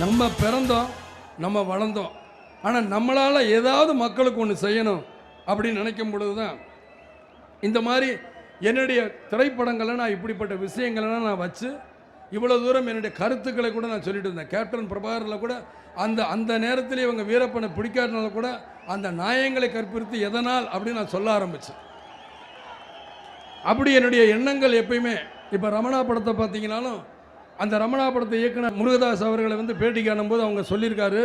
நம்ம பிறந்தோம், நம்ம வளர்ந்தோம். ஆனால் நம்மளால் ஏதாவது மக்களுக்கு ஒன்று செய்யணும் அப்படின்னு நினைக்கும் பொழுது தான் இந்த மாதிரி என்னுடைய திரைப்படங்களை நான் இப்படிப்பட்ட விஷயங்கள்லாம் நான் வச்சு இவ்வளோ தூரம் என்னுடைய கருத்துக்களை கூட நான் சொல்லிட்டு இருந்தேன். கேப்டன் பிரபாகரில் கூட அந்த நேரத்தில் இவங்க வீரப்பனை பிடிக்காதனால கூட அந்த நியாயங்களை கற்பித்து எதனால் அப்படின்னு நான் சொல்ல ஆரம்பித்தேன். அப்படி என்னுடைய எண்ணங்கள் எப்பயுமே. இப்போ ரமணா படத்தை பார்த்தீங்கன்னாலும் அந்த ரமணா படத்தை இயக்குனர் முருகதாஸ் அவர்களை பேட்டி காணும்போது அவங்க சொல்லியிருக்காரு,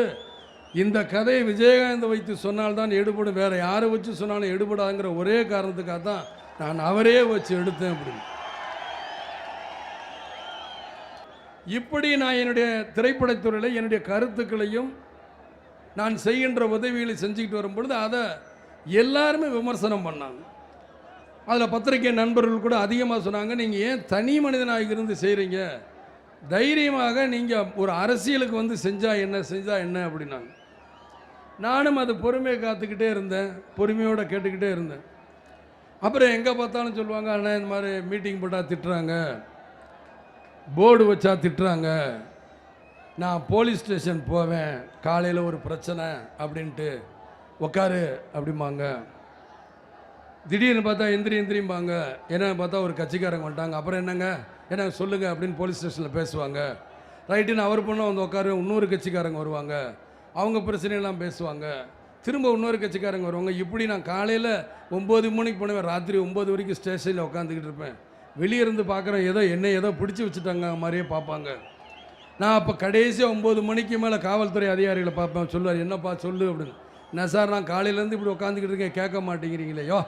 இந்த கதையை விஜயகாந்த் வைத்து சொன்னால்தான் எடுபடும், வேறு யாரை வச்சு சொன்னாலும் எடுபடாதுங்கிற ஒரே காரணத்துக்காக தான் நான் அவரே வச்சு எடுத்தேன் அப்படின்னு. இப்படி நான் என்னுடைய திரைப்படத்துறையில் என்னுடைய கருத்துக்களையும் நான் செய்கின்ற உதவிகளை செஞ்சுக்கிட்டு வரும்பொழுது அதை எல்லாருமே விமர்சனம் பண்ணாங்க. அதில் பத்திரிகை நண்பர்கள் கூட அதிகமாக சொன்னாங்க, நீங்கள் ஏன் தனி மனிதனாக இருந்து செய்கிறீங்க, தைரியமாக நீங்கள் ஒரு அரசியலுக்கு செஞ்சால் என்ன அப்படின்னாங்க. நானும் அது பொறுமையை காத்துக்கிட்டே இருந்தேன், பொறுமையோடு கேட்டுக்கிட்டே இருந்தேன். அப்புறம் எங்கே பார்த்தாலும் சொல்லுவாங்க, அண்ணா இந்த மாதிரி மீட்டிங் போட்டால் திட்டுறாங்க, போர்டு வச்சா திட்டுறாங்க, நான் போலீஸ் ஸ்டேஷன் போவேன் காலையில் ஒரு பிரச்சனை அப்படின்ட்டு உக்காரு அப்படிம்பாங்க. திடீர்னு பார்த்தா எந்திரிம்பாங்க. என்னன்னு பார்த்தா ஒரு கட்சிக்காரங்க வந்துட்டாங்க, அப்புறம் என்னங்க என்ன சொல்லுங்கள் அப்படின்னு போலீஸ் ஸ்டேஷனில் பேசுவாங்க. ரைட்டுன்னு அவர் பொண்ணு உட்காரு, இன்னொரு கட்சிக்காரங்க வருவாங்க, அவங்க பிரச்சனையெல்லாம் பேசுவாங்க, திரும்ப இன்னொரு கட்சிக்காரங்க வருவாங்க. இப்படி நான் காலையில் 9 மணிக்கு போனேன், ராத்திரி 9 வரைக்கும் ஸ்டேஷனில் உட்காந்துக்கிட்டு இருப்பேன். வெளியே இருந்து பார்க்குறேன், ஏதோ பிடிச்சி வச்சுட்டாங்க மாதிரியே பார்ப்பாங்க. நான் அப்போ கடைசியாக 9 மணிக்கு மேலே காவல்துறை அதிகாரிகளை பார்ப்பேன். சொல்லுவார், என்னப்பா சொல்லு அப்படின்னு. என்ன சார், நான் காலையிலேருந்து இப்படி உட்காந்துக்கிட்டு இருக்கேன், கேட்க மாட்டேங்கிறீங்களேயோ,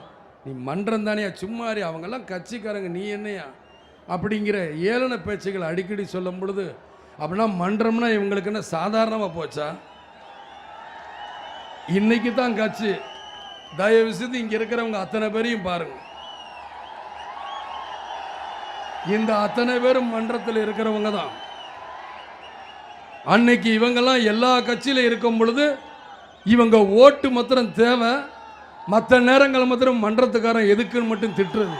நீ மன்றம் தானேயா, சும்மாரி, அவங்கெல்லாம் கட்சிக்காரங்க, நீ என்னையா அப்படிங்கிற ஏளன பேச்சுகள் அடிக்கடி சொல்லும் பொழுது, அப்படின்னா மன்றம்னா இவங்களுக்கு என்ன சாதாரணமாக போச்சா? இன்னைக்கு தான் கட்சி. தயவு செய்து இங்கே இருக்கிறவங்க அத்தனை பேரையும் பாருங்க, இந்த அத்தனை பேரும் மன்றத்தில் இருக்கிறவங்க தான். அன்னைக்கு இவங்கெல்லாம் எல்லா கட்சியில இருக்கும் பொழுது இவங்க ஓட்டு மாத்திரம் தேவை, மற்ற நேரங்கள் மாத்திரம் மன்றத்துக்காரன் எதுக்குன்னு மட்டும் திட்டுறது.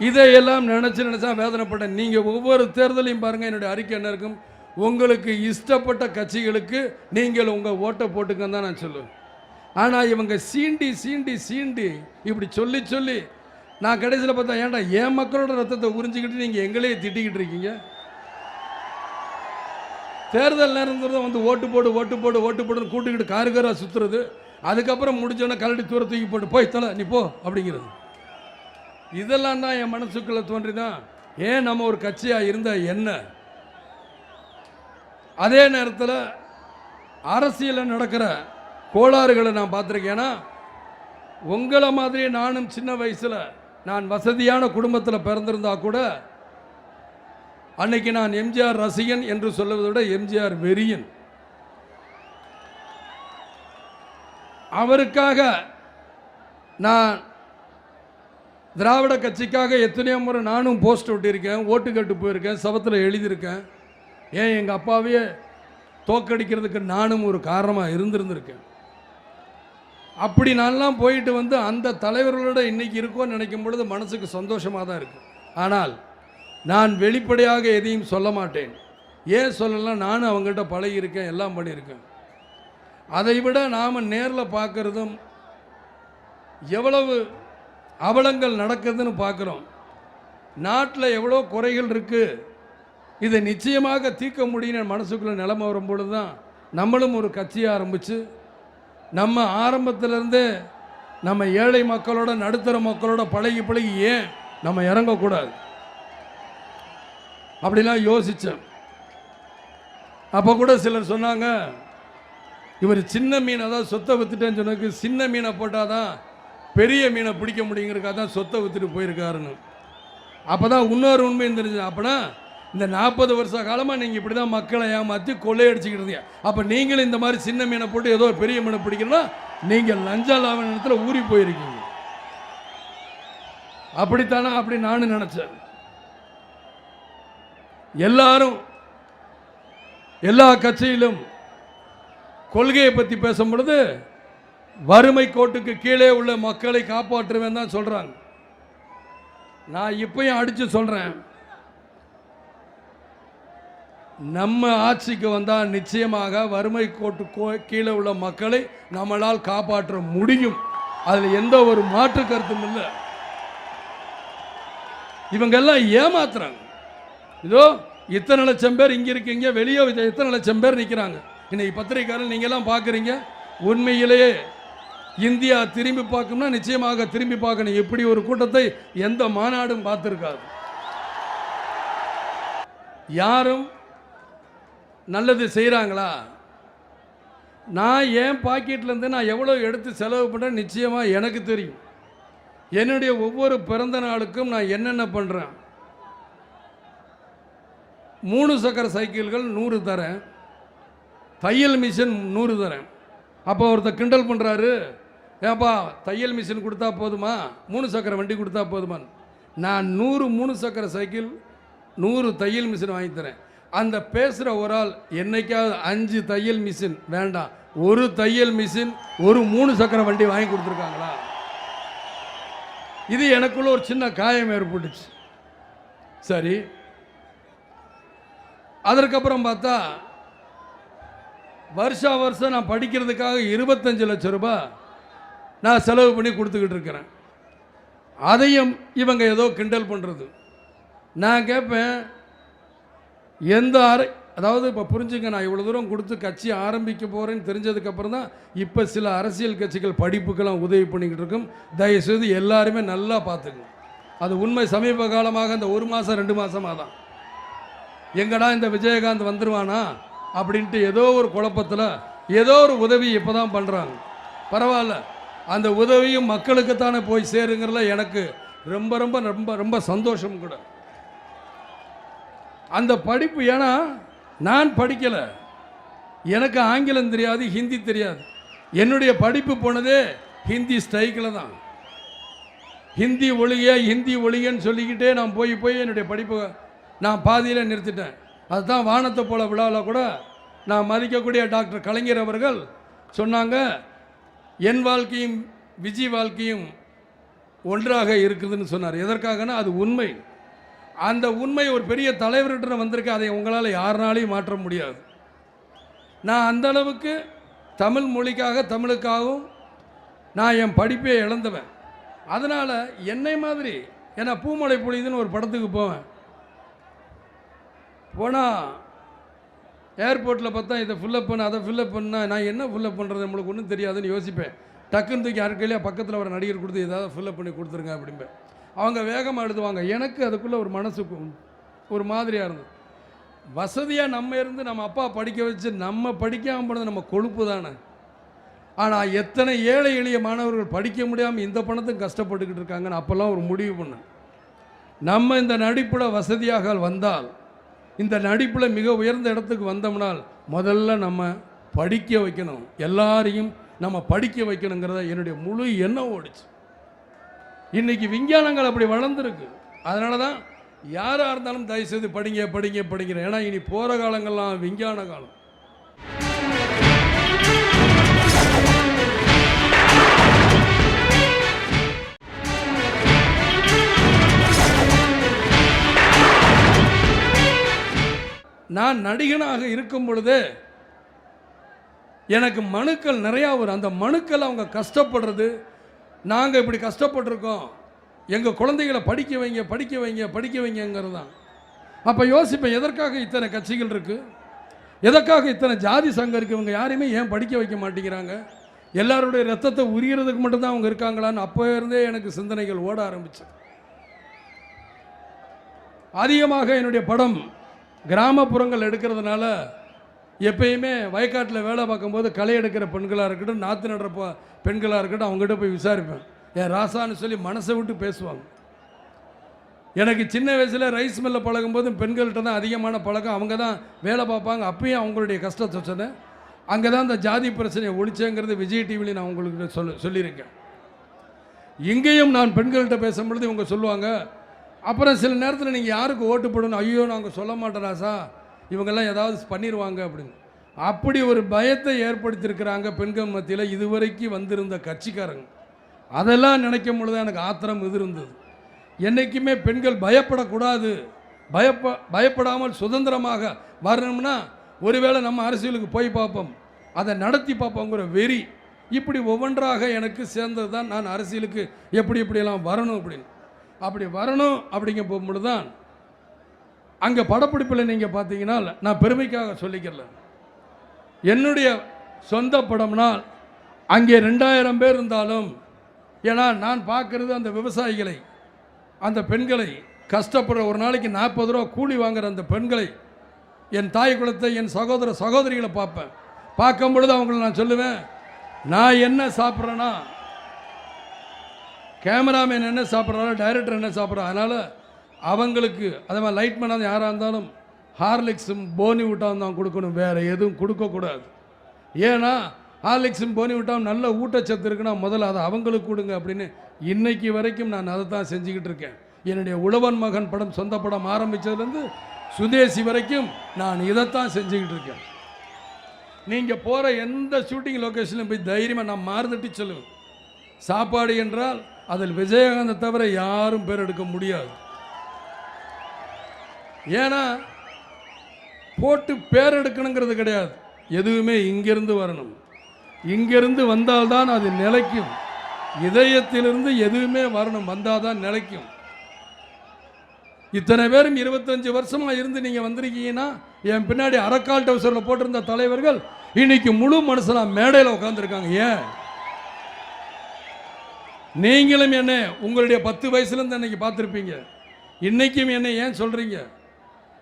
இதையெல்லாம் நினைச்சா வேதனைப்பட்டேன். நீங்க ஒவ்வொரு தேர்தலையும் பாருங்க, என்னுடைய அறிக்கை என்ன இருக்கும், உங்களுக்கு இஷ்டப்பட்ட கட்சிகளுக்கு நீங்கள் உங்க ஓட்டை போட்டுக்கன்னு தான் நான் சொல்லுவேன். ஆனால் இவங்க சீண்டி இப்படி சொல்லி நான் கடைசியில் பார்த்தா, ஏன்டா என் மக்களோட ரத்தத்தை உறிஞ்சிக்கிட்டு நீங்கள் எங்களையே திட்டிக்கிட்டு இருக்கீங்க. தேர்தல் நேரத்தில் ஓட்டு போடுன்னு கூட்டுக்கிட்டு காருக்காராக சுற்றுறது, அதுக்கப்புறம் முடிஞ்சோன்னா கலட்டி தூர தூக்கி போட்டு போய் தலை நீ போ அப்படிங்கிறது. இதெல்லாம் தான் என் மனசுக்குள்ளே தோன்றிதான், ஏன் நம்ம ஒரு கட்சியாக இருந்தால் என்ன. அதே நேரத்தில் அரசியலில் நடக்கிற கோளாறுகளை நான் பார்த்துருக்கேன்னா, உங்களை மாதிரி நானும் சின்ன வயசில் நான் வசதியான குடும்பத்தில் பிறந்திருந்தா கூட அன்னைக்கு நான் எம்ஜிஆர் ரசிகன் என்று சொல்லுவதை விட எம்ஜிஆர் வெறியன். அவருக்காக நான் திராவிட கட்சிக்காக எத்தனையோ முறை நானும் போஸ்ட் ஒட்டியிருக்கேன், ஓட்டு கட்டு போயிருக்கேன், சபத்தில் எழுதியிருக்கேன். ஏன் எங்கள் அப்பாவையே தோக்கடிக்கிறதுக்கு நானும் ஒரு காரணமாக இருந்திருந்திருக்கேன். அப்படி நான்லாம் போயிட்டு அந்த தலைவர்களோட இன்னைக்கு இருக்கோன்னு நினைக்கும் பொழுது மனசுக்கு சந்தோஷமாக தான் இருக்குது. ஆனால் நான் வெளிப்படையாக எதையும் சொல்ல மாட்டேன். ஏன் சொல்லலாம், நானும் அவங்ககிட்ட பழகியிருக்கேன், எல்லாம் பண்ணியிருக்கேன். அதை விட நாம் நேரில் பார்க்குறதும் எவ்வளவு அவலங்கள் நடக்குதுன்னு பார்க்குறோம். நாட்டில் எவ்வளோ குறைகள் இருக்குது, இதை நிச்சயமாக தீர்க்க முடியும் மனசுக்குள்ளே நிலைமை வரும்பொழுது தான் நம்மளும் ஒரு கட்சியை ஆரம்பித்து நம்ம ஆரம்பத்திலேருந்தே நம்ம ஏழை மக்களோட நடுத்தர மக்களோட பழகி ஏன் நம்ம இறங்கக்கூடாது அப்படிலாம் யோசித்தேன். அப்போ கூட சிலர் சொன்னாங்க, இவர் சின்ன மீனை தான் சொத்தை விற்றுட்டேன்னு சொன்னதுக்கு சின்ன மீனை போட்டால் தான் பெரிய மீனை பிடிக்க முடியுங்கிறக்காக தான் சொத்தை விற்றுட்டு போயிருக்காருன்னு. அப்போ தான் இன்னொரு உண்மையும் தெரிஞ்சது. அப்படின்னா இந்த 40 வருஷ காலமாக நீங்கள் இப்படி தான் மக்களை ஏமாற்றி கொள்ளையடிச்சிக்கிட்டு இருந்தீங்க. அப்போ நீங்களும் இந்த மாதிரி சின்ன மீனை போட்டு ஏதோ பெரிய மீனை பிடிக்கணும்னா நீங்கள் லஞ்ச லாப நேரத்தில் ஊறி போயிருக்கீங்க. அப்படித்தானே அப்படி நானும் நினச்சேன். எல்லா கட்சியிலும் கொள்கையை பற்றி பேசும் பொழுது வறுமை கோட்டுக்கு கீழே உள்ள மக்களை காப்பாற்றுவேன் தான் சொல்கிறாங்க. நான் இப்பயும் அடித்து சொல்கிறேன், நம்ம ஆட்சிக்கு வந்தால் நிச்சயமாக வறுமை கோட்டு கீழே உள்ள மக்களை நம்மளால் காப்பாற்ற முடியும். அதில் எந்த ஒரு மாற்று கருத்தும் இல்லை. இவங்கெல்லாம் ஏமாத்துறாங்க. இதோ இத்தனை லட்சம் பேர் இங்கே இருக்கீங்க, வெளியே இத்தனை லட்சம் பேர் நிற்கிறாங்க. இன்னைக்கு பத்திரிகையாளர் நீங்கள்லாம் பார்க்குறீங்க. உண்மையிலேயே இந்தியா திரும்பி பார்க்கணும்னா நிச்சயமாக திரும்பி பார்க்கணும். இப்படி ஒரு கூட்டத்தை எந்த மாநாடும் பார்த்துருக்காது. யாரும் நல்லது செய்கிறாங்களா? நான் என் பாக்கெட்லேருந்து நான் எவ்வளோ எடுத்து செலவு பண்ணுறேன் நிச்சயமாக எனக்கு தெரியும். என்னுடைய ஒவ்வொரு பிறந்த நாளுக்கும் நான் என்னென்ன பண்ணுறேன். 3 சக்கர சைக்கிள்கள் 100 தரேன், தையல் மிஷின் 100 தரேன். அப்போ ஒருத்தர் கிண்டல் பண்ணுறாரு, ஏப்பா தையல் மிஷின் கொடுத்தா போதுமா, 3 சக்கர வண்டி கொடுத்தா போதுமான்னு. நான் 100 3 சக்கர சைக்கிள் 100 தையல் மிஷின் வாங்கி தரேன். அந்த பேசுகிற ஒரு ஆள் என்னைக்காவது 5 தையல் மிஷின் வேண்டாம், ஒரு தையல் மிஷின் ஒரு 3 சக்கர வண்டி வாங்கி கொடுத்துருக்காங்களா? இது எனக்குள்ள ஒரு சின்ன காயம் ஏற்பட்டுச்சு. சரி, அதற்கப்புறம் பார்த்தா வருஷம் நான் படிக்கிறதுக்காக 25 லட்சம் ரூபாய் நான் செலவு பண்ணி கொடுத்துக்கிட்டு இருக்கிறேன். அதையும் இவங்க ஏதோ கிண்டல் பண்ணுறது. நான் கேட்பேன், எந்த அதாவது இப்போ புரிஞ்சுங்க, நான் இவ்வளோ தூரம் கொடுத்து கட்சி ஆரம்பிக்க போகிறேன்னு தெரிஞ்சதுக்கப்புறம் தான் இப்போ சில அரசியல் கட்சிகள் படிப்புக்கெல்லாம் உதவி பண்ணிக்கிட்டு இருக்கும். தயவுசெய்து எல்லாருமே நல்லா பார்த்துக்கணும். அது உண்மை. சமீப காலமாக இந்த 1 மாதம் 2 மாதமாக தான் எங்கடா இந்த விஜயகாந்த் வந்துடுவானா அப்படின்ட்டு ஏதோ ஒரு குழப்பத்தில் ஏதோ ஒரு உதவி இப்போ தான் பண்ணுறாங்க. பரவாயில்ல, அந்த உதவியும் மக்களுக்குத்தானே போய் சேருங்கிறதுல எனக்கு ரொம்ப ரொம்ப ரொம்ப ரொம்ப சந்தோஷம் கூட. அந்த படிப்பு, ஏன்னா நான் படிக்கலை, எனக்கு ஆங்கிலம் தெரியாது, ஹிந்தி தெரியாது. என்னுடைய படிப்பு போனதே ஹிந்தி ஸ்ட்ரைக்கில் தான். ஹிந்தி ஒழிகன்னு சொல்லிக்கிட்டே நான் போய் என்னுடைய படிப்பை நான் பாதியில் நிறுத்திட்டேன். அதுதான் வானத்தை போல விழாவில் கூட நான் மதிக்கக்கூடிய டாக்டர் கலைஞர் அவர்கள் சொன்னாங்க, என் வாழ்க்கையும் விஜய் வாழ்க்கையும் ஒன்றாக இருக்குதுன்னு சொன்னார். எதற்காகனா அது உண்மை. அந்த உண்மை ஒரு பெரிய தலைவர்கிட்ட வந்திருக்கு. அதை உங்களால் யாருனாலையும் மாற்ற முடியாது. நான் அந்த அளவுக்கு தமிழ் மொழிக்காக தமிழுக்காகவும் நான் என் படிப்பை இழந்தவன். அதனால் என்னை மாதிரி, ஏன்னா பூமலை பொழிதுன்னு ஒரு படத்துக்கு போனால் ஏர்போர்ட்டில் பார்த்தா இதை ஃபில்லப் பண்ண அதை ஃபில்லப் பண்ணால் நான் என்ன ஃபில்லப் பண்ணுறது, நம்மளுக்கு ஒன்றும் தெரியாதுன்னு யோசிப்பேன். டக்குன்னு தூக்கி யாருக்கையிலே பக்கத்தில் வர நடிகர் கொடுத்து ஏதாவது ஃபில்லப் பண்ணி கொடுத்துருங்க அப்படிம்பேன். அவங்க வேகமாக எழுதுவாங்க. எனக்கு அதுக்குள்ளே ஒரு மனசுக்கு ஒரு மாதிரியாக இருந்தது. வசதியாக நம்ம இருந்து நம்ம அப்பா படிக்க வச்சு நம்ம படிக்காமல் போனது நம்ம கொழுப்பு தானே. ஆனால் எத்தனை ஏழை எளிய மாணவர்கள் படிக்க முடியாமல் இந்த பணத்துக்கு கஷ்டப்பட்டுக்கிட்டு இருக்காங்கன்னு அப்போல்லாம் ஒரு முடிவு பண்ணேன். நம்ம இந்த நடிப்பில் வசதியாக வந்தால், இந்த நடிப்பில் மிக உயர்ந்த இடத்துக்கு வந்தோம்னால் முதல்ல நம்ம படிக்க வைக்கணும், எல்லாரையும் நம்ம படிக்க வைக்கணுங்கிறத என்னுடைய முழு எண்ணம் ஓடிச்சு. இன்றைக்கி விஞ்ஞானங்கள் அப்படி வளர்ந்துருக்கு. அதனால தான் யாராக இருந்தாலும் தயவுசெய்து படிங்க. ஏன்னா இனி போகிற காலங்கள்லாம் விஞ்ஞான காலம். நான் நடிகனாக இருக்கும் பொழுது எனக்கு மனுக்கள் நிறையா வரும். அந்த மனுக்கள் அவங்க கஷ்டப்படுறது, நாங்கள் இப்படி கஷ்டப்பட்டிருக்கோம், எங்கள் குழந்தைகளை படிக்க வைங்கிறது தான். அப்போ யோசிப்பேன், எதற்காக இத்தனை கட்சிகள் இருக்குது, எதற்காக இத்தனை ஜாதி சங்கம் இருக்குது, இவங்க யாரையுமே ஏன் படிக்க வைக்க மாட்டேங்கிறாங்க, எல்லாருடைய ரத்தத்தை உரியறதுக்கு மட்டும்தான் அவங்க இருக்காங்களான்னு அப்போ இருந்தே எனக்கு சிந்தனைகள் ஓட ஆரம்பிச்சு. அதிகமாக என்னுடைய படம் கிராமப்புறங்கள் எடுக்கிறதுனால எப்பயுமே வயக்காட்டில் வேலை பார்க்கும்போது களை எடுக்கிற பெண்களாக இருக்கட்டும், நாற்று நடுற பெண்களாக இருக்கட்டும், அவங்ககிட்ட போய் விசாரிப்பேன். என் ராசான்னு சொல்லி மனசை விட்டு பேசுவாங்க. எனக்கு சின்ன வயசில் ரைஸ் மில்லில் பழகும்போது பெண்கள்கிட்ட தான் அதிகமான பழக்கம். அவங்க தான் வேலை பார்ப்பாங்க. அப்பயும் அவங்களுடைய கஷ்டத்தை சொன்னேன். அங்கே தான் இந்த ஜாதி பிரச்சனையை ஒழிச்சேங்கிறது விஜய் டிவியில் நான் உங்களுக்கு சொல்லியிருக்கேன். இங்கேயும் நான் பெண்கள்கிட்ட பேசும்பொழுது இவங்க சொல்லுவாங்க, அப்புறம் சில நேரத்தில் நீங்கள் யாருக்கு ஓட்டு போடணும், ஐயோ நாங்கள் சொல்ல மாட்டோம் ராசா, இவங்கெல்லாம் ஏதாவது பண்ணிடுவாங்க அப்படின்னு. அப்படி ஒரு பயத்தை ஏற்படுத்தியிருக்கிறாங்க பெண்கள் மத்தியில் இதுவரைக்கும் வந்திருந்த கட்சிக்காரங்க. அதெல்லாம் நினைக்கும் பொழுது எனக்கு ஆத்திரம் இது இருந்தது. என்றைக்குமே பெண்கள் பயப்படக்கூடாது பயப்படாமல் சுதந்திரமாக வரணும்னா ஒருவேளை நம்ம அரசியலுக்கு போய் பார்ப்போம், அதை நடத்தி பார்ப்போங்கிற வெறி, இப்படி ஒவ்வொன்றாக எனக்கு சேர்ந்தது தான் நான் அரசியலுக்கு எப்படியெல்லாம் வரணும் அப்படின்னு. அப்படி வரணும் அப்படிங்க போகும்பொழுது தான் அங்கே படப்பிடிப்பில் நீங்கள் பார்த்தீங்கன்னா, நான் பெருமைக்காக சொல்லிக்கிறல, என்னுடைய சொந்த படம்னால் அங்கே 2000 பேர் இருந்தாலும், ஏன்னா நான் பார்க்குறது அந்த விவசாயிகளை, அந்த பெண்களை, கஷ்டப்படுற ஒரு நாளைக்கு 40 ரூபா கூலி வாங்குகிற அந்த பெண்களை, என் தாய் குலத்தை, என் சகோதர சகோதரிகளை பார்ப்பேன். பார்க்கும் பொழுது அவங்களை நான் சொல்லுவேன், நான் என்ன சாப்பிட்றேன்னா கேமராமேன் என்ன சாப்பிட்றாரோ, டைரக்டர் என்ன சாப்பிட்றா, அதனால் அவங்களுக்கு அதே மாதிரி லைட்மேனாக யாராக இருந்தாலும் ஹார்லிக்ஸும் போனி விட்டாவும் தான் கொடுக்கணும், வேறு எதுவும் கொடுக்கக்கூடாது. ஏன்னா ஹார்லிக்ஸும் போனி விட்டாவும் நல்ல ஊட்டச்சத்து இருக்குன்னா முதல்ல அதை அவங்களுக்கு கொடுங்க அப்படின்னு இன்னைக்கு வரைக்கும் நான் அதை தான் செஞ்சுக்கிட்டு இருக்கேன். என்னுடைய உழவன் மகன் படம், சொந்த படம் ஆரம்பித்ததுலேருந்து சுதேசி வரைக்கும் நான் இதைத்தான் செஞ்சுக்கிட்டு இருக்கேன். நீங்கள் போகிற எந்த ஷூட்டிங் லொக்கேஷனிலும் போய் தைரியமாக நான் மாறுதட்டி சொல்லுவேன், சாப்பாடு என்றால் அதில் விஜயகாந்தை தவிர யாரும் பேர் எடுக்க முடியாது. ஏன்னா போட்டு பேர் எடுக்கணுங்கிறது கிடையாது, எதுவுமே இங்கிருந்து வரணும். இங்கிருந்து வந்தால்தான் அது நிலைக்கும், இதயத்திலிருந்து எதுவுமே வரணும், வந்தால் தான் நிலைக்கும். இத்தனை பேரும் 25 வருஷமாக இருந்து நீங்கள் வந்திருக்கீங்கன்னா, என் பின்னாடி அரக்கால் டவுசரில் போட்டிருந்த தலைவர்கள் இன்னைக்கு முழு மனுஷனாக மேடையில் உட்காந்துருக்காங்க. ஏன் நீங்களும் என்ன உங்களுடைய 10 வயசுலேருந்து அன்னைக்கு பார்த்துருப்பீங்க, இன்னைக்கும் என்ன ஏன் சொல்கிறீங்க?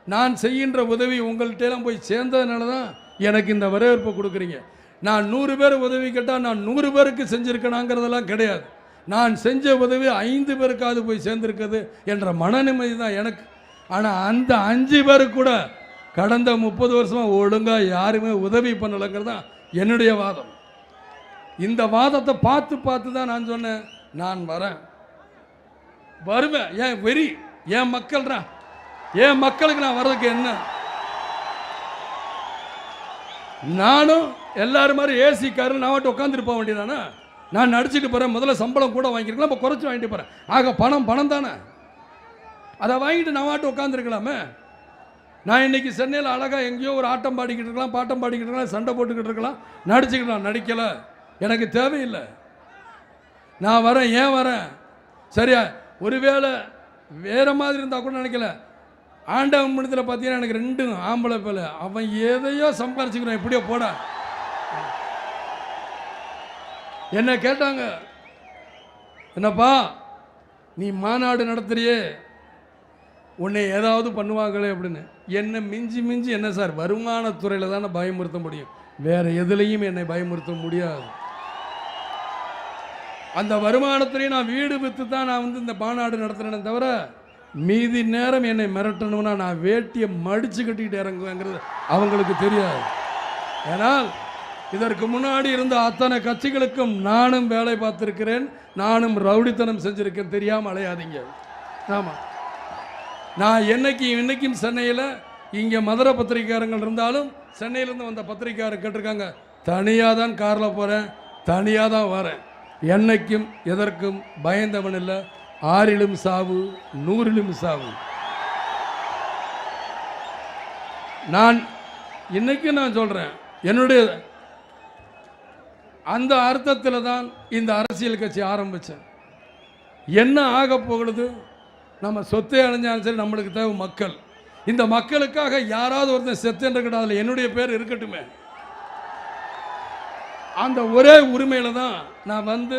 நான் செய்கின்ற உதவி உங்கள்கிட்டலாம் போய் சேர்ந்ததுனால தான் எனக்கு இந்த வரவேற்பை கொடுக்குறீங்க. நான் 100 பேர் உதவி கேட்டால் நான் 100 பேருக்கு செஞ்சுருக்கேனாங்கிறதெல்லாம் கிடையாது. நான் செஞ்ச உதவி 5 பேருக்காவது போய் சேர்ந்துருக்குது என்ற மன நிம்மதி தான் எனக்கு. ஆனால் அந்த 5 பேருக்கு கூட கடந்த 30 வருஷமாக ஒழுங்காக யாருமே உதவி பண்ணலைங்கிறது தான் என்னுடைய வாதம். இந்த வாதத்தை பார்த்து தான் நான் சொன்னேன், நான் வருவேன். ஏன் வெறி, என் மக்கள்ரா, என் மக்களுக்கு நான் வர்றதுக்கு என்ன, நானும் எல்லாரும் மாதிரி ஏசி காரில் நான் மட்டும் உட்காந்துட்டு போக வேண்டியதானே? நான் நடிச்சுட்டு போகிறேன், முதல்ல சம்பளம் கூட வாங்கியிருக்கலாம், இப்போ குறைச்சி வாங்கிட்டு போகிறேன். ஆக பணம் தானே, அதை வாங்கிட்டு நான் மட்டும் உட்காந்துருக்கலாமே. நான் இன்றைக்கி சென்னையில் அழகாக எங்கேயோ ஒரு ஆட்டம் பாடிக்கிட்டு இருக்கலாம், பாட்டம் பாடிக்கிட்டு இருக்கலாம், சண்டை போட்டுக்கிட்டு இருக்கலாம், நடிச்சுக்கலாம். நடிக்கலை, எனக்கு தேவையில்லை. நான் வரேன். ஏன் வரேன்? சரியா, ஒருவேளை வேறு மாதிரி இருந்தால் கூட நினைக்கல. ஆண்டவன் மனிதத்தில் பார்த்தீங்கன்னா எனக்கு 2 ஆம்பளை பிள்ளை, அவன் எதையோ சம்பாரிச்சுக்கிறான், எப்படியோ போட. என்ன கேட்டாங்க, என்னப்பா நீ மாநாடு நடத்துறியே, உன்னை ஏதாவது பண்ணுவாங்களே அப்படின்னு. என்னை மிஞ்சி என்ன சார், வருமானத்துறையில் தானே பயமுறுத்த முடியும், வேறு எதுலேயும் என்னை பயமுறுத்த முடியாது. அந்த வருமானத்துறையை நான் வீடு விற்று தான் நான் இந்த மாநாடு நடத்துகிறேன்னு தவிர, மீதி நேரம் என்னை மிரட்டணும்னா நான் வேட்டியை மடித்து கட்டிக்கிட்டு இறங்குவேங்கிறது அவங்களுக்கு தெரியாது. ஏன்னால் இதற்கு முன்னாடி இருந்த அத்தனை கட்சிகளுக்கும் நானும் வேலை பார்த்துருக்கிறேன், நானும் ரவுடித்தனம் செஞ்சுருக்கேன், தெரியாமல் அலையாதீங்க. ஆமாம், நான் இன்னைக்கும் சென்னையில் இங்கே மதுரை பத்திரிக்கையாளர்கள் இருந்தாலும் சென்னையிலேருந்து வந்த பத்திரிக்கையாளர் கேட்டிருக்காங்க, தனியாக தான் காரில் போகிறேன், தனியாக தான் வரேன், என்னைக்கும் எதற்கும் பயந்தவன் இல்லை, 6லும் சாவு 100லும் சாவு. நான் இன்னைக்கு நான் சொல்கிறேன், என்னுடைய அந்த அர்த்தத்தில் தான் இந்த அரசியல் கட்சி ஆரம்பித்தேன். என்ன ஆக போகிறது, நம்ம சொத்தை அடைஞ்சாலும் சரி, நம்மளுக்கு தேவை மக்கள். இந்த மக்களுக்காக யாராவது ஒருத்தன் செத்துன்ற கிடையாது, என்னுடைய பேர் இருக்கட்டுமே. அந்த ஒரே உரிமையில் தான் நான்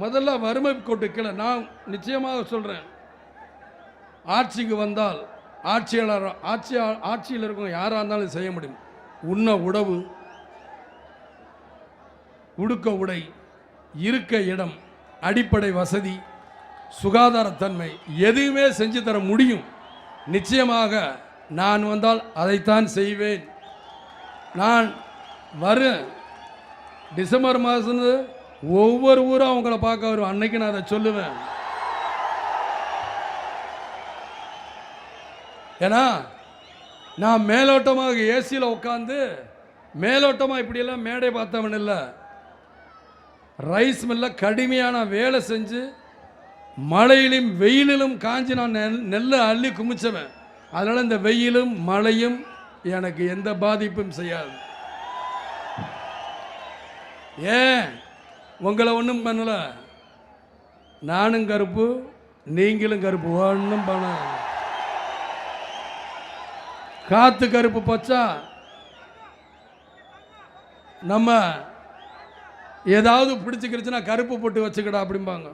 முதல்ல வறுமை கோட்டு கீழே நான் நிச்சயமாக சொல்கிறேன், ஆட்சிக்கு வந்தால் ஆட்சியில் இருக்கும் யாராக இருந்தாலும் செய்ய முடியும். உண்ண உணவு, உடுக்க உடை, இருக்க இடம், அடிப்படை வசதி, சுகாதாரத்தன்மை எதுவுமே செஞ்சு தர முடியும். நிச்சயமாக நான் வந்தால் அதைத்தான் செய்வேன். நான் டிசம்பர் மாதம் ஒவ்வொரு ஊரும் அவங்கள பார்க்க வரும், அன்னைக்கு நான் அதை சொல்லுவேன். ஏன்னா நான் மேலோட்டமாக ஏசியில் உட்காந்து மேலோட்டமாக இப்படியெல்லாம் மேடை பார்த்தவன் இல்லை. ரைஸ் மில்லில் கடுமையான வேலை செஞ்சு மழையிலும் வெயிலிலும் காஞ்சி நான் நெல்லை அள்ளி குமிச்சவன். அதனால் இந்த வெயிலும் மழையும் எனக்கு எந்த பாதிப்பும் செய்யாது. ஏன் உங்களை ஒன்றும் பண்ணல, நானும் கருப்பு நீங்களும் கருப்பு, ஒன்றும் பண்ண. காத்து கருப்பு பச்சா நம்ம ஏதாவது பிடிச்சிக்கிடுச்சுன்னா கருப்பு போட்டு வச்சுக்கடா அப்படிம்பாங்க.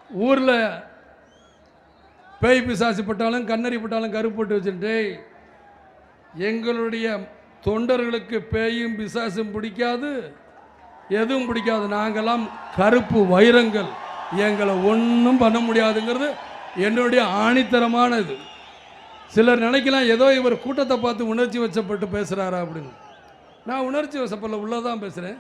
ஊரில் பேய் பிசாசு பட்டாலும் கண்ணறி பட்டாலும் கருப்பு போட்டு வச்சுட்டு, எங்களுடைய தொண்டர்களுக்கு பேயும் பிசாசும் பிடிக்காது, எதுவும் பிடிக்காது. நாங்கள்லாம் கருப்பு வைரங்கள், எங்களை ஒன்றும் பண்ண முடியாதுங்கிறது என்னுடைய ஆணித்தரமான இது. சிலர் நினைக்கலாம் ஏதோ இவர் கூட்டத்தை பார்த்து உணர்ச்சி வசப்பட்டு பேசுகிறாரா அப்படின்னு. நான் உணர்ச்சி வசப்படல, உள்ளதான் பேசுகிறேன்.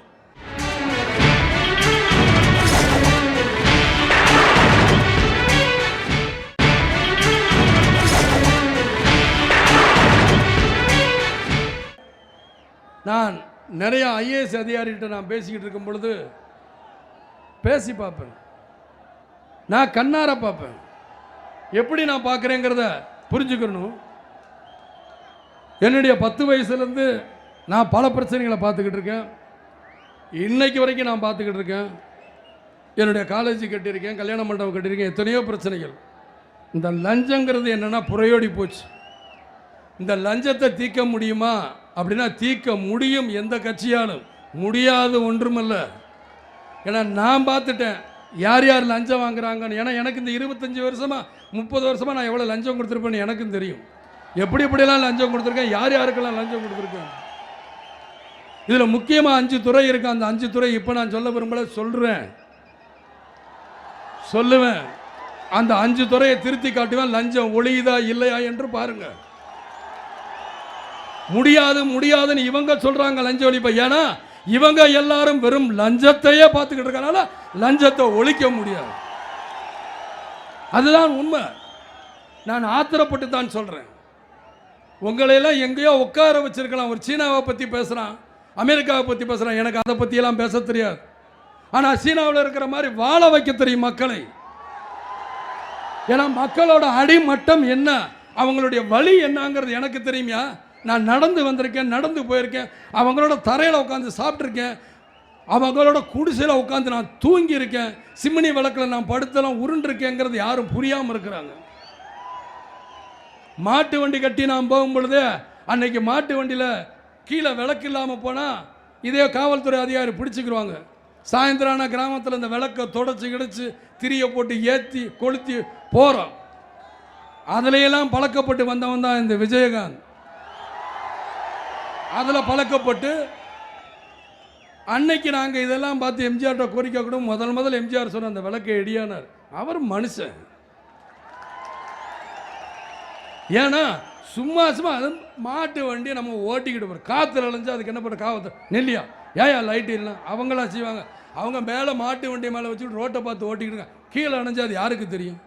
நான் நிறைய ஐஏஎஸ் அதிகாரிகிட்ட நான் பேசிக்கிட்டு இருக்கும் பொழுது பேசி பார்ப்பேன். நான் கண்ணார பார்ப்பேன். எப்படி நான் பார்க்குறேங்கிறத புரிஞ்சுக்கணும். என்னுடைய 10 வயசுலேருந்து நான் பல பிரச்சனைகளை பார்த்துக்கிட்டு இருக்கேன். இன்னைக்கு வரைக்கும் நான் பார்த்துக்கிட்டு இருக்கேன். என்னுடைய காலேஜ் கட்டியிருக்கேன், கல்யாண மண்டபம் கட்டியிருக்கேன், எத்தனையோ பிரச்சனைகள். இந்த லஞ்சங்கிறது என்னென்னா புறையோடி போச்சு. இந்த லஞ்சத்தை தீர்க்க முடியுமா அப்படின்னா தீர்க்க முடியும், எந்த கட்சியாலும் முடியாது ஒன்றுமல்ல. ஏன்னா நான் பார்த்துட்டேன் யார் யார் லஞ்சம் வாங்குறாங்கன்னு. ஏன்னா எனக்கு இந்த 25 வருஷமாக 30 வருஷமாக நான் எவ்வளோ லஞ்சம் கொடுத்துருப்பேன்னு எனக்கும் தெரியும். எப்படி எப்படியெல்லாம் லஞ்சம் கொடுத்துருக்கேன், யார் யாருக்கெல்லாம் லஞ்சம் கொடுத்துருக்கேன். இதில் முக்கியமாக 5 துறை இருக்கு. அந்த 5 துறை இப்போ நான் சொல்ல விரும்பல, சொல்லுவேன். அந்த 5 துறையை திருத்தி காட்டுவேன். லஞ்சம் ஒழியுதா இல்லையா என்று பாருங்க. முடியாதுன்னு இவங்க சொல்றாங்க லஞ்சம் ஒழிப்ப. ஏன்னா இவங்க எல்லாரும் வெறும் லஞ்சத்தையே பார்த்துக்கிட்டு இருக்கனால லஞ்சத்தை ஒழிக்க முடியாது. அதுதான் உண்மை. நான் ஆத்திரப்பட்டு தான் சொல்றேன். உங்களையெல்லாம் எங்கேயோ உட்கார வச்சிருக்கலாம். ஒரு சீனாவை பற்றி பேசுகிறான், அமெரிக்காவை பற்றி பேசுகிறான். எனக்கு அதை பற்றியெல்லாம் பேச தெரியாது. ஆனால் சீனாவில் இருக்கிற மாதிரி வாழ வைக்க தெரியும் மக்களை. ஏன்னா மக்களோட அடிமட்டம் என்ன, அவங்களுடைய வழி என்னங்கிறது எனக்கு தெரியுமா. நான் நடந்து வந்திருக்கேன், நடந்து போயிருக்கேன், அவங்களோட தரையில் உட்காந்து சாப்பிட்ருக்கேன், அவங்களோட குடிசையில் உட்காந்து நான் தூங்கி இருக்கேன், சிம்னி விளக்கில் நான் படுத்தலாம் உருண்டிருக்கேங்கிறது யாரும் புரியாமல் இருக்கிறாங்க. மாட்டு வண்டி கட்டி நான் போகும் பொழுது அன்னைக்கு மாட்டு வண்டியில் கீழே விளக்கு இல்லாமல் போனால் இதே காவல்துறை அதிகாரி பிடிச்சிக்கிடுவாங்க. சாயந்தரம் கிராமத்தில் இந்த விளக்கை தொடச்சி கிடச்சி திரியை போட்டு ஏற்றி கொளுத்தி போகிறோம். அதுலையெல்லாம் பழக்கப்பட்டு வந்தவன் தான் இந்த விஜயகாந்த். அதில் பழக்கப்பட்டு அன்னைக்கு நாங்கள் இதெல்லாம் பார்த்து எம்ஜிஆர்கிட்ட கோரிக்கை கூட முதல் எம்ஜிஆர் சொன்ன அந்த விளக்கை எடியானார். அவர் மனுஷன். ஏன்னா சும்மா அது மாட்டு வண்டியை நம்ம ஓட்டிக்கிட்டு போகிறோம். காற்றுல அலைஞ்சு அதுக்கு என்ன பண்ணுற காவத்து நெல்லியா ஏயா லைட்டு இல்லை அவங்களாம் செய்வாங்க. அவங்க மேலே மாட்டு வண்டி மேலே வச்சுக்கிட்டு ரோட்டை பார்த்து ஓட்டிக்கிட்டு கீழே அணைஞ்சு அது யாருக்கு தெரியும்.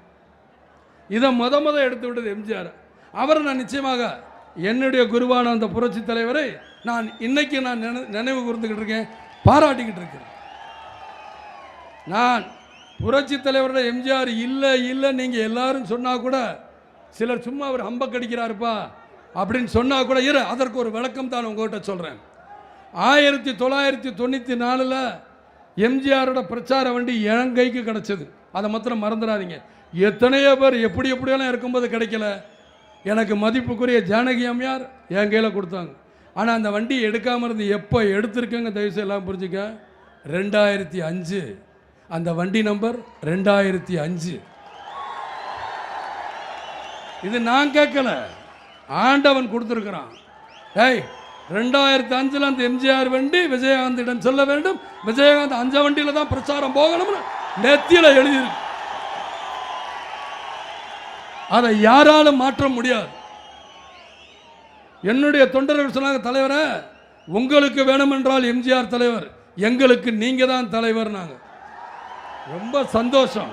இதை முத எடுத்து விட்டது எம்ஜிஆர். அவரை நான் நிச்சயமாக என்னுடைய குருவான அந்த புரட்சி தலைவரை நான் இன்னைக்கு நான் நினைவு கூர்ந்துக்கிட்டு இருக்கேன், பாராட்டிக்கிட்டு இருக்கேன். நான் புரட்சி தலைவரோட எம்ஜிஆர் இல்லை நீங்கள் எல்லாரும் சொன்னால் கூட, சிலர் சும்மா அவர் ஹம்பக்கடிக்கிறாருப்பா அப்படின்னு சொன்னால் கூட அதற்கு ஒரு விளக்கம் தான் உங்கள்கிட்ட சொல்கிறேன். 1994 எம்ஜிஆரோட பிரச்சார வண்டி என் கைக்கு கிடச்சது. அதை மாத்திரம் மறந்துடாதீங்க. எத்தனையோ பேர் எப்படியெல்லாம் இருக்கும்போது கிடைக்கல. எனக்கு மதிப்புக்குரிய ஜானகி அம்மையார் என் கையில் கொடுத்தாங்க. ஆனால் அந்த வண்டி எடுக்காமல் இருந்து எப்போ எடுத்திருக்கேங்க தயவுசெய்து எல்லாம் புரிஞ்சுக்க. 2005 அந்த வண்டி நம்பர் 2005. இது நான் கேட்கல, ஆண்டவன் கொடுத்துருக்கிறான். 2005 அந்த எம்ஜிஆர் வண்டி விஜயகாந்திடம் சொல்ல வேண்டும், விஜயகாந்த் அந்த வண்டியில் தான் பிரச்சாரம் போகணும்னு நெத்தியில் எழுதியிருக்கு. அதை யாராலும் மாற்ற முடியாது. என்னுடைய தொண்டர்கள் சொன்னாங்க, தலைவரை உங்களுக்கு வேணுமென்றால் எம்ஜிஆர் தலைவர், எங்களுக்கு நீங்க தான் தலைவர். நாங்கள் ரொம்ப சந்தோஷம்.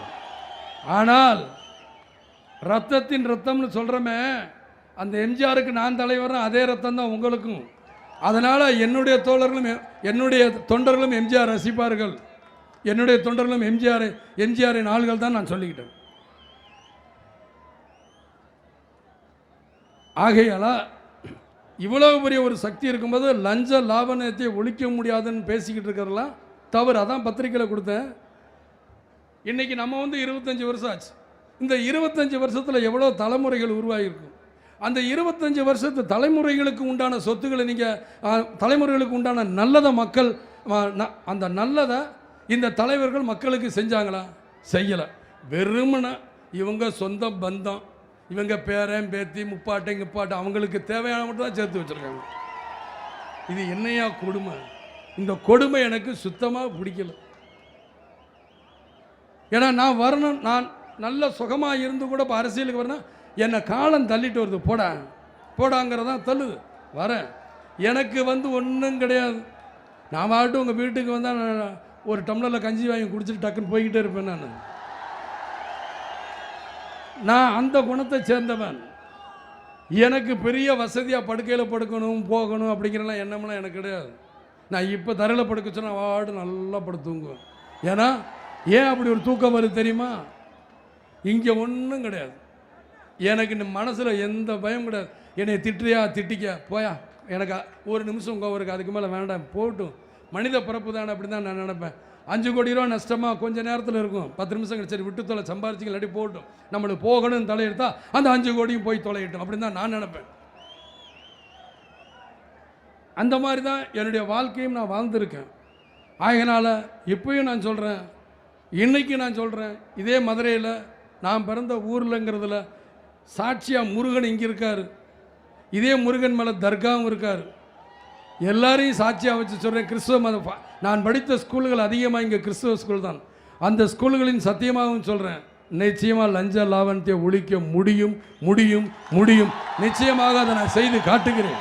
ஆனால் ரத்தத்தின் ரத்தம்னு சொல்கிறோமே, அந்த எம்ஜிஆருக்கு நான் தலைவர், அதே ரத்தம் தான் உங்களுக்கும். அதனால் என்னுடைய தோழர்களும் என்னுடைய தொண்டர்களும் எம்ஜிஆர் ரசிப்பார்கள். என்னுடைய தொண்டர்களும் எம்ஜிஆரின் ஆள்கள் தான் நான் சொல்லிக்கிட்டேன். ஆகையால இவ்வளவு பெரிய ஒரு சக்தி இருக்கும்போது லஞ்ச லாபனத்தை ஒழிக்க முடியாதுன்னு பேசிக்கிட்டு இருக்கிறதெல்லாம் தவறு. அதான் பத்திரிக்கையில் கொடுத்தேன். இன்றைக்கி நம்ம 25 வருஷம் ஆச்சு. இந்த 25 வருஷத்தில் எவ்வளோ தலைமுறைகள் உருவாகியிருக்கும். அந்த 25 வருஷத்து தலைமுறைகளுக்கு உண்டான சொத்துக்களை நீங்கள் தலைமுறைகளுக்கு உண்டான நல்லதை மக்கள் அந்த நல்லதை இந்த தலைவர்கள் மக்களுக்கு செஞ்சாங்களா? செய்யலை. வெறுமனை இவங்க சொந்த பந்தம், இவங்க பேரன் பேத்தி முப்பாட்டை கிப்பாட்டை அவங்களுக்கு தேவையான மட்டும் தான் சேர்த்து வச்சுருக்காங்க. இது என்னையா கொடுமை? இந்த கொடுமை எனக்கு சுத்தமாக பிடிக்கல. ஏன்னா நான் வரணும், நான் நல்ல சுகமாக இருந்து கூட இப்போ அரசியலுக்கு வரணும், என்னை காலம் தள்ளிட்டு வருது. போடாங்கிறதான் தள்ளுது. வரேன், எனக்கு ஒன்றும் கிடையாது. நான் வாட்டும் உங்கள் வீட்டுக்கு வந்தால் ஒரு டம்ளரில் கஞ்சி வாங்கி குடிச்சிட்டு டக்குன்னு போய்கிட்டே இருப்பேன். நான் அந்த குணத்தை சேர்ந்தவன். எனக்கு பெரிய வசதியாக படுக்கையில் படுக்கணும் போகணும் அப்படிங்கிறலாம் எண்ணம்லாம் எனக்கு கிடையாது. நான் இப்போ தரையில் படுக்க சொன்னால் வாடு நல்லா படுத்துங்குவேன். ஏன்னா ஏன் அப்படி ஒரு தூக்கம் வருது தெரியுமா? இங்கே ஒன்றும் கிடையாது. எனக்கு இந்த மனசில் எந்த பயம் கிடையாது. என்னை திட்டுறியா திட்டிக்க போயா, எனக்கு ஒரு நிமிஷம் உங்க அவருக்கு அதுக்கு மேலே வேண்டாம், போட்டும். மனித பிறப்பு தானே, அப்படி தான் நான் நினைப்பேன். 5 கோடி ரூபா நஷ்டமாக கொஞ்சம் நேரத்தில் இருக்கும், 10 நிமிஷம் கழிச்சு விட்டு தொலை, சம்பாரிச்சிங்க இல்லாட்டி போட்டும், நம்மளுக்கு போகணும்னு தலையெடுத்தா அந்த 5 கோடியும் போய் தொலையிட்டோம், அப்படின்னு தான் நான் நினைப்பேன். அந்த மாதிரி தான் என்னுடைய வாழ்க்கையும் நான் வாழ்ந்திருக்கேன். ஆகையினால் இப்பயும் நான் சொல்கிறேன், இன்றைக்கி நான் சொல்கிறேன், இதே மதுரையில் நான் பிறந்த ஊரில்ங்கிறதுல சாட்சியாக முருகன் இங்கே இருக்கார். இதே முருகன் மேலே தர்காவும் இருக்கார். எல்லாரையும் சாட்சியாக வச்சு சொல்கிறேன். கிறிஸ்துவ மதம் நான் படித்த ஸ்கூல்கள் அதிகமாக இங்கே கிறிஸ்துவ ஸ்கூல் தான். அந்த ஸ்கூல்களின் சத்தியமாகவும் சொல்கிறேன், நிச்சயமாக லஞ்ச லாவணத்தை ஒழிக்க முடியும். நிச்சயமாக அதை நான் செய்து காட்டுகிறேன்.